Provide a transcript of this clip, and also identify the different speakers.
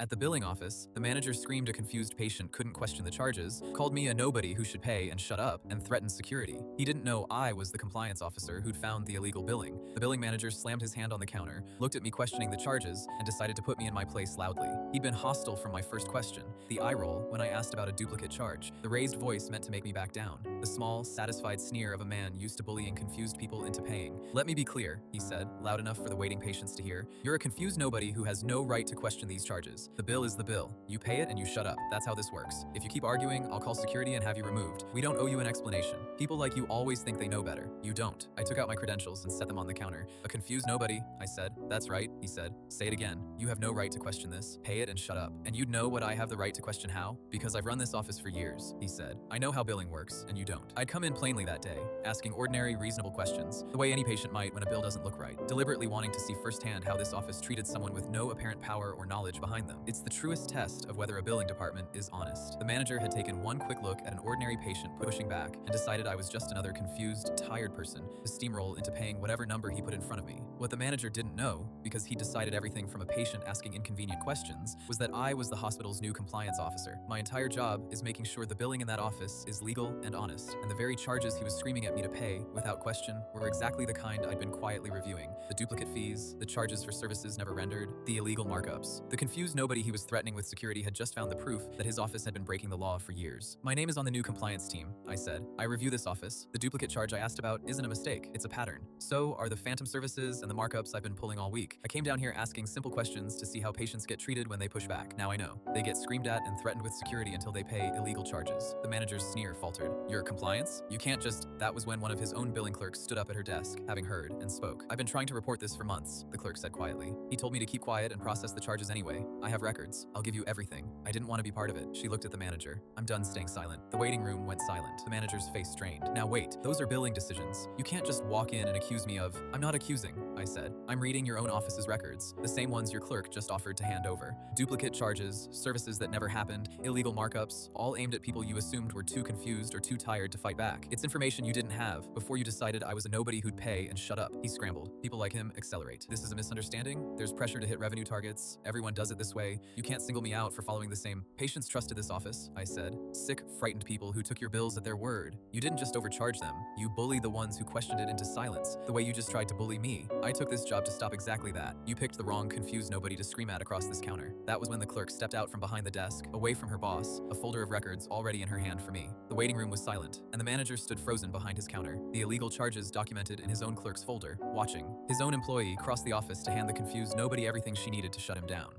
Speaker 1: At the billing office, the manager screamed a confused patient couldn't question the charges, called me a nobody who should pay and shut up, and threatened security. He didn't know I was the compliance officer who'd found the illegal billing. The billing manager slammed his hand on the counter, looked at me questioning the charges, and decided to put me in my place loudly. He'd been hostile from my first question, the eye roll, when I asked about a duplicate charge. The raised voice meant to make me back down. The small, satisfied sneer of a man used to bullying confused people into paying. "Let me be clear," he said, loud enough for the waiting patients to hear. "You're a confused nobody who has no right to question these charges. The bill is the bill. You pay it and you shut up. That's how this works. If you keep arguing, I'll call security and have you removed. We don't owe you an explanation. People like you always think they know better. You don't." I took out my credentials and set them on the counter. "A confused nobody," I said. "That's right," he said. "Say it again. You have no right to question this. Pay it and shut up." "And you'd know what I have the right to question how? Because I've run this office for years," he said. "I know how billing works, and you don't." I'd come in plainly that day, asking ordinary, reasonable questions, the way any patient might when a bill doesn't look right, deliberately wanting to see firsthand how this office treated someone with no apparent power or knowledge behind them. It's the truest test of whether a billing department is honest. The manager had taken one quick look at an ordinary patient pushing back and decided I was just another confused, tired person to steamroll into paying whatever number he put in front of me. What the manager didn't know, because he decided everything from a patient asking inconvenient questions, was that I was the hospital's new compliance officer. My entire job is making sure the billing in that office is legal and honest, and the very charges he was screaming at me to pay, without question, were exactly the kind I'd been quietly reviewing. The duplicate fees, the charges for services never rendered, the illegal markups. The confused nobody he was threatening with security had just found the proof that his office had been breaking the law for years. "My name is on the new compliance team," I said. "I review this office. The duplicate charge I asked about isn't a mistake, it's a pattern. So are the phantom services and the markups I've been pulling all week. I came down here asking simple questions to see how patients get treated when they push back. Now I know. They get screamed at and threatened with security until they pay illegal charges." The manager's sneer faltered. "You're compliance? You can't just..." That was when one of his own billing clerks stood up at her desk, having heard, and spoke. "I've been trying to report this for months," the clerk said quietly. "He told me to keep quiet and process the charges anyway. I have records. I'll give you everything. I didn't want to be part of it." She looked at the manager. "I'm done staying silent." The waiting room went silent. The manager's face strained. "Now wait, those are billing decisions. You can't just walk in and accuse me of..." "I'm not accusing," I said. "I'm reading your own office's records, the same ones your clerk just offered to hand over. Duplicate charges, services that never happened, illegal markups, all aimed at people you assumed were too confused or too tired to fight back. It's information you didn't have before you decided I was a nobody who'd pay and shut up." He scrambled. "People like him accelerate. This is a misunderstanding. There's pressure to hit revenue targets. Everyone does it this way. You can't single me out for following the same..." "Patients trusted this office," I said. "Sick, frightened people who took your bills at their word. You didn't just overcharge them. You bullied the ones who questioned it into silence, the way you just tried to bully me. I took this job to stop exactly that. You picked the wrong confused nobody to scream at across this counter." That was when the clerk stepped out from behind the desk, away from her boss, a folder of records already in her hand for me. The waiting room was silent, and the manager stood frozen behind his counter, the illegal charges documented in his own clerk's folder, watching. His own employee crossed the office to hand the confused nobody everything she needed to shut him down.